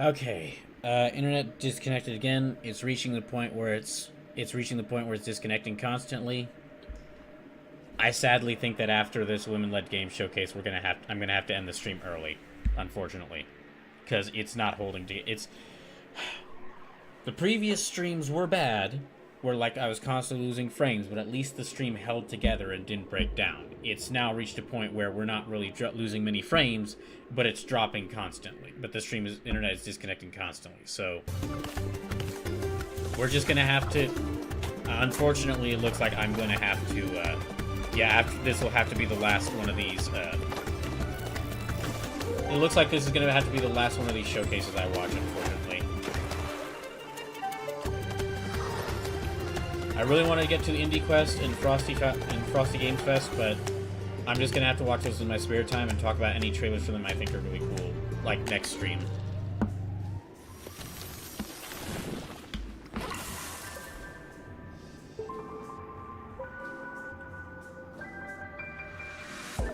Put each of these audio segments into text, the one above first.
Okay. Internet disconnected again. It's reaching the point where it's disconnecting constantly. I sadly think that after this women-led game showcase, I'm gonna have to end the stream early, unfortunately, because it's not holding. It's the previous streams were bad, where like I was constantly losing frames, but at least the stream held together and didn't break down. It's now reached a point where we're not really losing many frames, but it's dropping constantly. But the internet is disconnecting constantly, so we're just gonna have to. Unfortunately, it looks like I'm gonna have to. This will have to be the last one of these. It looks like this is gonna have to be the last one of these showcases I watch, unfortunately. I really want to get to the Indie Quest and Frosty Games Fest, but I'm just gonna have to watch those in my spare time and talk about any trailers for them I think are really cool, like next stream.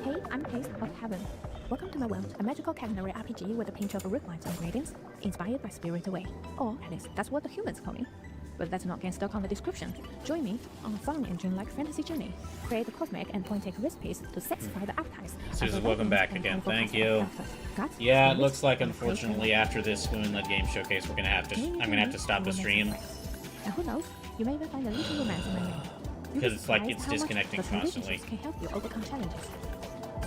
Hey, I'm Taste of Heaven. Welcome to my world, a magical culinary RPG with a pinch of ripplines and ingredients, inspired by Spirit Away. Or, at least, that's what the humans call me. But let's not get stuck on the description. Join me on a fun and dreamlike fantasy journey. Create the cosmic and point-take recipes to satisfy the appetites. Susan, welcome back again. Thank you. Yeah, it looks like unfortunately after this women-led game showcase, I'm gonna have to stop the stream. And who knows, you may even find a little romance in my name. Because it's like it's disconnecting constantly. Can help you overcome challenges.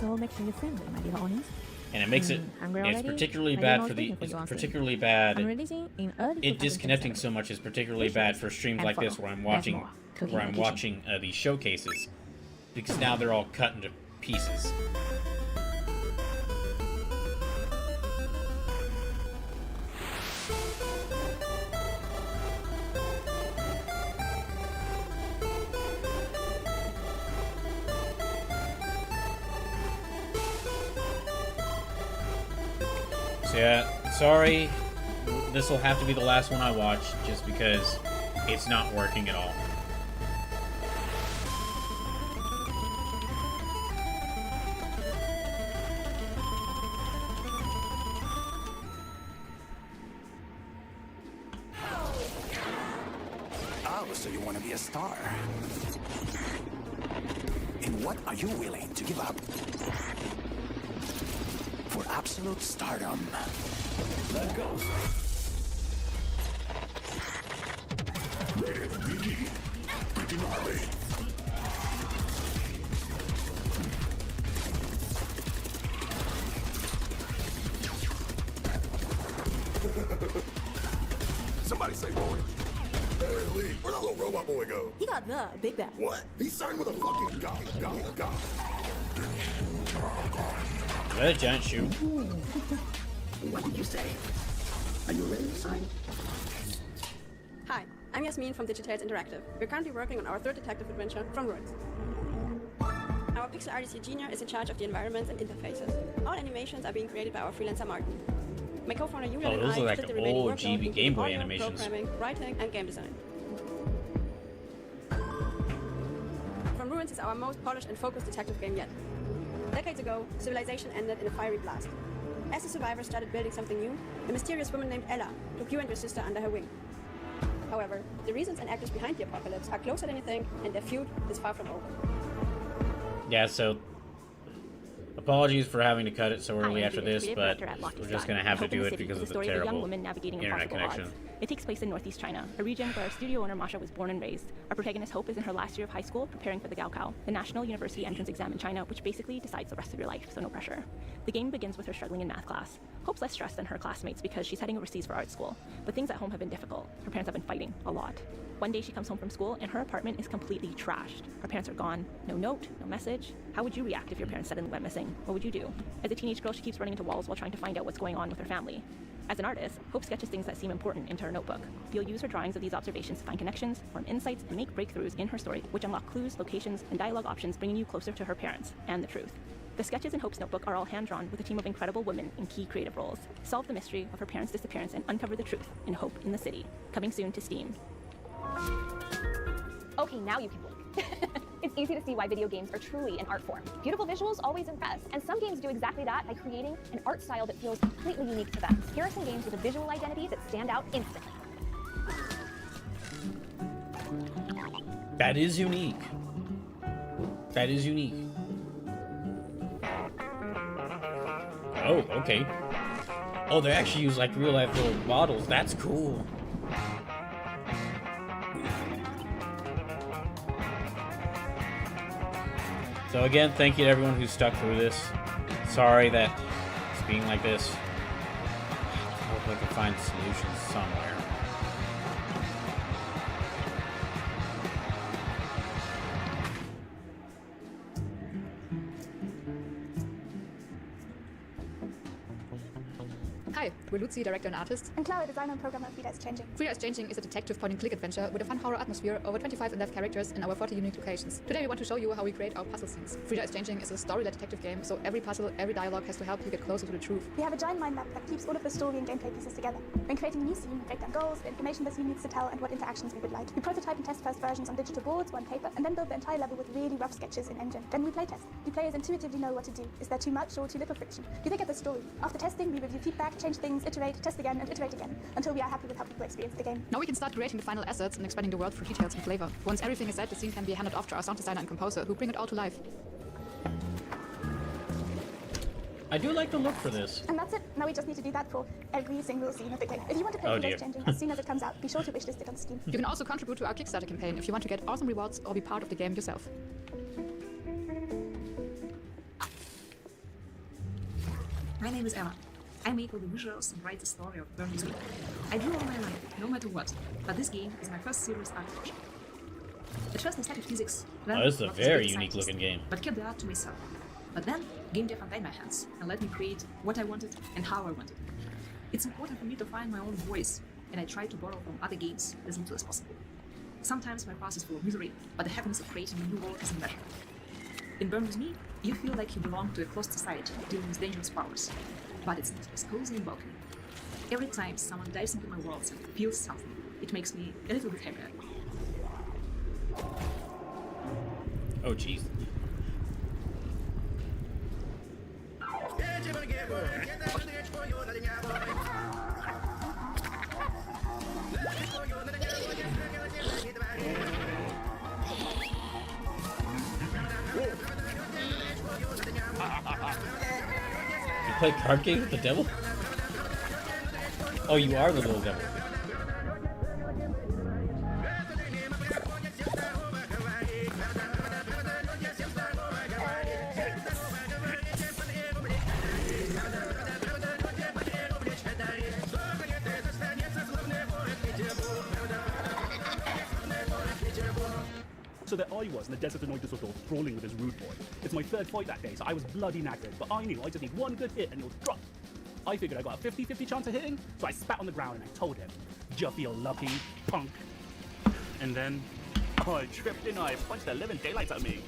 So make sure you're friendly, my dear audience. And it makes it's particularly bad for it disconnecting so much is particularly bad for streams like this where I'm watching these showcases, because now they're all cut into pieces. Yeah, sorry, this will have to be the last one I watch, just because it's not working at all. Oh, so you want to be a star? And what are you willing to give up? For absolute stardom. Let go. Rated PG. Pretty gnarly. Somebody say boy. Hey, Lee, where'd that little robot boy go? He got the big bag. What? He's signed with a fucking god. Is that a giant shoe? What did you say? Are you ready to sign? Hi, I'm Yasmin from Digitales Interactive. We're currently working on our third detective adventure, From Ruins. Our pixel artist Eugenia is in charge of the environments and interfaces. All animations are being created by our freelancer Martin. My co-founder Julian and those I are like split the the remaining old workload GB into Game Boy audio, animations. programming, writing, and game design. From Ruins is our most polished and focused detective game yet. Decades ago, civilization ended in a fiery blast. As the survivors started building something new, a mysterious woman named Ella took you and your sister under her wing. However, the reasons and actors behind the apocalypse are closer than you think, and their feud is far from over. Yeah, so apologies for having to cut it so early after this, but we're just going to have to do it because of the terrible internet connection. It takes place in northeast China, a region where our studio owner Masha was born and raised. Our protagonist Hope is in her last year of high school, preparing for the Gaokao, the national university entrance exam in China, which basically decides the rest of your life, so no pressure. The game begins with her struggling in math class. Hope's less stressed than her classmates because she's heading overseas for art school, but things at home have been difficult. Her parents have been fighting a lot. One day she comes home from school and her apartment is completely trashed. Her parents are gone. No note, no message. How would you react if your parents suddenly went missing? What would you do? As a teenage girl, she keeps running into walls while trying to find out what's going on with her family. As an artist, Hope sketches things that seem important into her notebook. You'll use her drawings of these observations to find connections, form insights, and make breakthroughs in her story, which unlock clues, locations, and dialogue options, bringing you closer to her parents and the truth. The sketches in Hope's notebook are all hand-drawn with a team of incredible women in key creative roles. Solve the mystery of her parents' disappearance and uncover the truth in Hope in the City. Coming soon to Steam. Okay, now you can blink. It's easy to see why video games are truly an art form. Beautiful visuals always impress, and some games do exactly that by creating an art style that feels completely unique to them. Here are some games with a visual identity that stand out instantly. That is unique. That is unique. Oh, okay. Oh, they actually use like real life little models. That's cool. So again, thank you to everyone who stuck through this. Sorry that it's being like this. I hope I can find solutions somewhere. Hi, we're Lucy, director and artist. And Clara, designer and programmer of Frida is Changing. Frida is Changing is a detective point-and-click adventure with a fun horror atmosphere, over 25 in-depth characters, and our 40 unique locations. Today we want to show you how we create our puzzle scenes. Frida is Changing is a story-led detective game, so every puzzle, every dialogue has to help you get closer to the truth. We have a giant mind map that keeps all of the story and gameplay pieces together. When creating a new scene, we break down goals, the information the scene needs to tell, and what interactions we would like. We prototype and test first versions on digital boards or on paper, and then build the entire level with really rough sketches in Engine. Then we playtest. Do players intuitively know what to do? Is there too much or too little friction? Do they get the story? After testing, we review feedback, change things, iterate, test again, and iterate again, until we are happy with how people experience the game. Now we can start creating the final assets and expanding the world through details and flavor. Once everything is set, the scene can be handed off to our sound designer and composer, who bring it all to life. I do like the look for this. And that's it. Now we just need to do that for every single scene of the game. If you want to play Frida is Changing as soon as it comes out, be sure to wishlist it on Steam. You can also contribute to our Kickstarter campaign if you want to get awesome rewards or be part of the game yourself. My name is Ella. I make all the visuals and write the story of Burn This Week. I drew all my life, no matter what, but this game is my first serious art project. At first I studied physics, then Oh, this is a not very good unique scientist, looking game. but kept the art to myself. But then, game dev untied my hands and let me create what I wanted and how I wanted. It's important for me to find my own voice, and I try to borrow from other games as little as possible. Sometimes my past is full of misery, but the happiness of creating a new world is immeasurable. In Burn With Me, you feel like you belong to a closed society dealing with dangerous powers, but it's not as cozy and welcoming. Every time someone dives into my world and feels something, it makes me a little bit happier. Oh, jeez. You play card game with the devil? Oh, you are the little devil. So there I was in the desert of Neudusseldorf, brawling with this rude boy. It's my third fight that day, so I was bloody knackered, but I knew I just need one good hit and it would drop. I figured I got a 50-50 chance of hitting, so I spat on the ground and I told him, "You feel lucky, punk." And then, I tripped and I punched the living daylights out of me.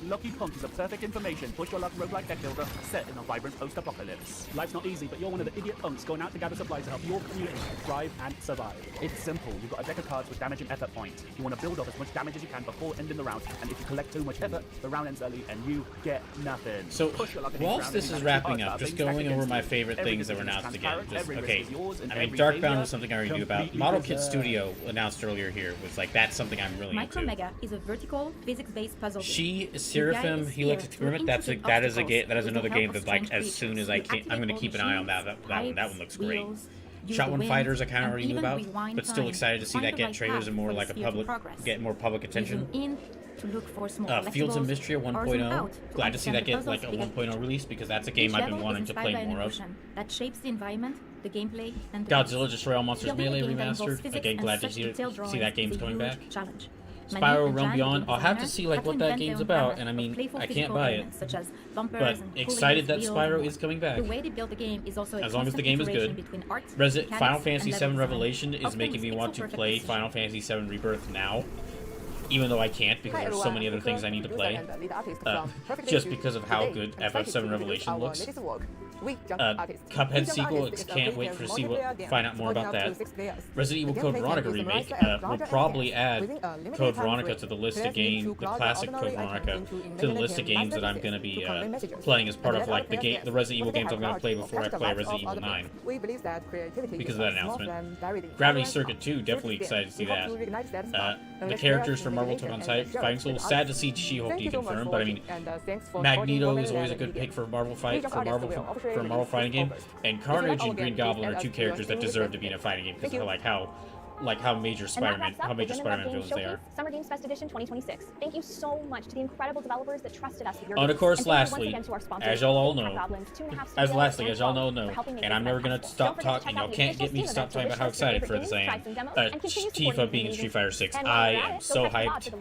Lucky Punk is a perfect information, push your luck roguelike deck builder set in a vibrant post-apocalypse. Life's not easy, but you're one of the idiot punks going out to gather supplies to help your community thrive and survive. It's simple, you've got a deck of cards with damage and effort points. You want to build up as much damage as you can before ending the round, and if you collect too much effort, the round ends early and you get nothing. So, push your luck in whilst round this and is you wrapping manage up, to just stack going over against my you. favorite Every things that were decision is announced again. transparent, Just, every risk okay, is yours, and I mean, every Darkbound failure was something I already knew about. completely Model Kit deserved. Studio announced earlier here was like, that's something I'm really Micro into. Mega is a vertical physics-based puzzle game. She, The guy Seraphim, is he looked here at to Experiment. That is a game. That is with another the game help of that like strange as soon as creatures. I You can, I'm activate going to all keep an eye on that. machines, That one pipes, looks great. wheels, use Shot the One wind, Fighters I kind of and already knew even about, rewind but still time excited to to see find that the get right trailers path and more for like a sphere to public, progress. get more public You attention. zoom in to look for small Fields of collectibles, Mystery or zoom 1.0. out to Glad to see understand that the get like a puzzle's bigger 1.0 picture. release because that's a game Each I've been level wanting is to inspired play by an more of. emotion that shapes the environment, the gameplay, and the Godzilla Destroy All Monsters Building a Melee game that involves remastered. physics Again, and glad to such see detailed that drawings game's is a coming huge back. challenge. Spyro Manu and Realm Jan, Beyond. the I'll have to designers, see like had what to that invent game's their own about, gamut and I of mean playful I can't physical buy it. elements, such as bumpers But and excited that pulleys, wheels, Spyro and is coming back. The way they build the game is also a As long as the constant game is iteration good. between art, Final mechanics, Fantasy and VII level Revelation design, is making often me with want to pixel-perfect play precision. Final Fantasy VII Rebirth now, even though I can't because there's so many other things I need to play. Just because of how good FF7 Revelation looks. Cuphead sequel. Can't wait for find out more about that. Resident Evil Code Veronica remake. We'll probably add Code Veronica to the list of games, the classic Code Veronica, to the list of games that I'm going to be playing as part of like the Resident Evil games I'm going to play before I play Resident Evil 9. Because of that announcement. Gravity Circuit 2, definitely excited to see that. The characters from Marvel took on Fighting Souls. Sad to see She-Hulk deconfirmed, but I mean, Magneto is always a good pick for Marvel fighting game, and Carnage and Green Goblin are two characters that deserve to be in a fighting game because of how major Spider-Man villains they are. Summer Games Fest Edition 2026. Thank you so much to the incredible developers that trusted us with your And of course, games. lastly, as y'all all know, and I'm never going gonna stop talking. Y'all can't get me to stop talking about how excited for this I am. Tifa being in Street Fighter 6. I am so hyped.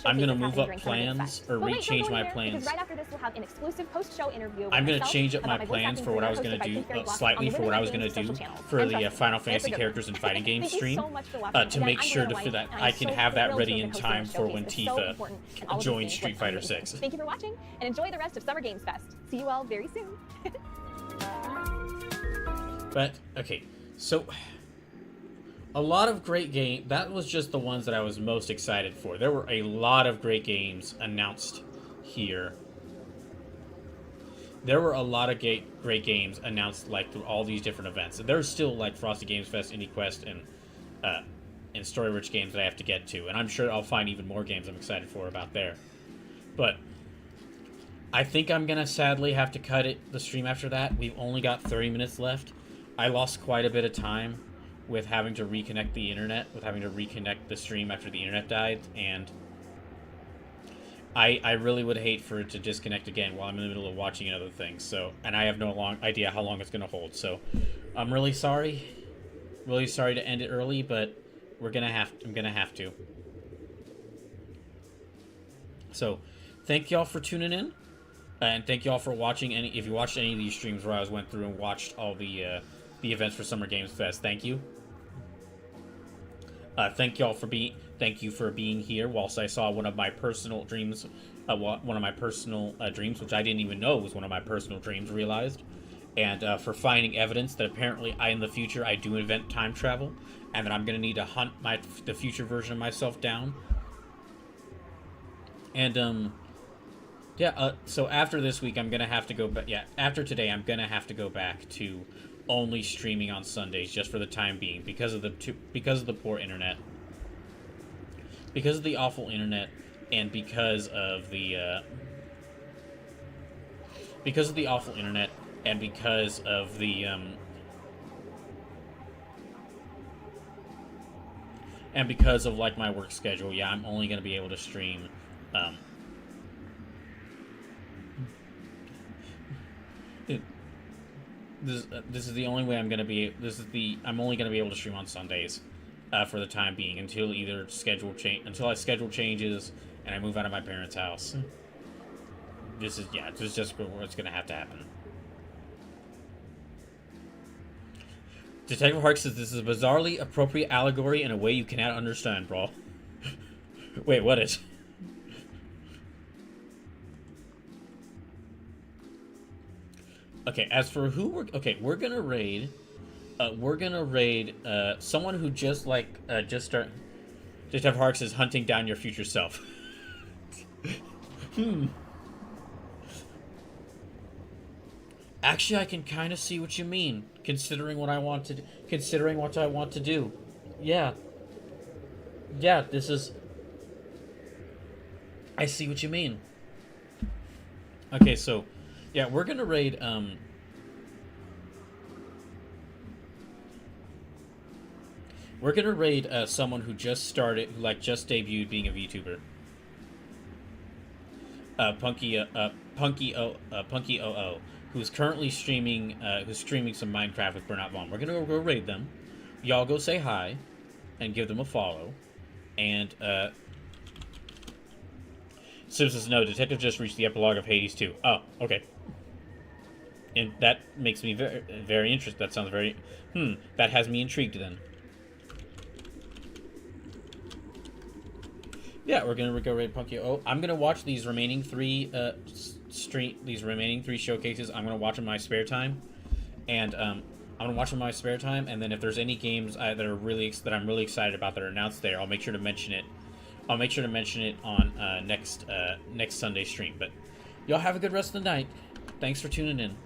I'm gonna move up plans or change my plans. Right after this, we'll have an exclusive post-show interview. I'm gonna change up my plans for what I was gonna do slightly for what I was gonna do for the Final Fantasy characters and fighting games stream to make sure that I can have that ready in time for when Tifa joins Street Fighter 6. Thank you for watching and enjoy the rest of Summer Games Fest. See you all very soon. But okay, so a lot of great games. That was just the ones that I was most excited for. There were a lot of great games announced here. There were a lot of great games announced like through all these different events. And there's still like Frosty Games Fest, Indie Quest, and Story Rich games that I have to get to. And I'm sure I'll find even more games I'm excited for about there. But I think I'm gonna sadly have to cut the stream after that. We've only got 30 minutes left. I lost quite a bit of time with having to reconnect the internet, with having to reconnect the stream after the internet died, and I really would hate for it to disconnect again while I'm in the middle of watching another thing. So, and I have no idea how long it's going to hold. So, I'm really sorry to end it early, but I'm gonna have to. So, thank y'all for tuning in, and thank y'all for watching. If you watched any of these streams where I went through and watched all the events for Summer Games Fest, thank you. Thank you for being here whilst I saw one of my personal dreams, which I didn't even know was one of my personal dreams, realized, and for finding evidence that apparently in the future I do invent time travel, and that I'm going to need to hunt the future version of myself down. And so after this week, I'm going to have to go back. Yeah, after today, I'm going to have to go back to only streaming on Sundays just for the time being because of the poor internet, because of the awful internet, and because of the awful internet, and because of the and because of like my work schedule. Yeah, I'm only going to be able to stream This is the only way I'm only going to be able to stream on Sundays for the time being until I schedule changes and I move out of my parents' house. This is just what's going to have to happen. Detective Hark says this is a bizarrely appropriate allegory in a way you cannot understand, bro. Wait, what is? Okay, as for who we're gonna raid. We're gonna raid someone who just started. Detective Hark says hunting down your future self. Actually, I can kind of see what you mean, considering what I want to do. Yeah, I see what you mean. Okay, so yeah, we're gonna raid someone who just debuted being a VTuber. Punky OO, who's currently streaming some Minecraft with Burnout Vaughn. We're gonna go raid them. Y'all go say hi and give them a follow. And Sim says no, Detective just reached the epilogue of Hades 2. Oh, okay. And that makes me very, very interested. That sounds very that has me intrigued then. Yeah, we're gonna go raid Punky. Oh, I'm gonna watch these remaining 3 remaining 3 showcases, I'm gonna watch in my spare time, and I'm gonna watch in my spare time. And then if there's any games that I'm really excited about that are announced there, I'll make sure to mention it. I'll make sure to mention it on next Sunday stream. But y'all have a good rest of the night. Thanks for tuning in.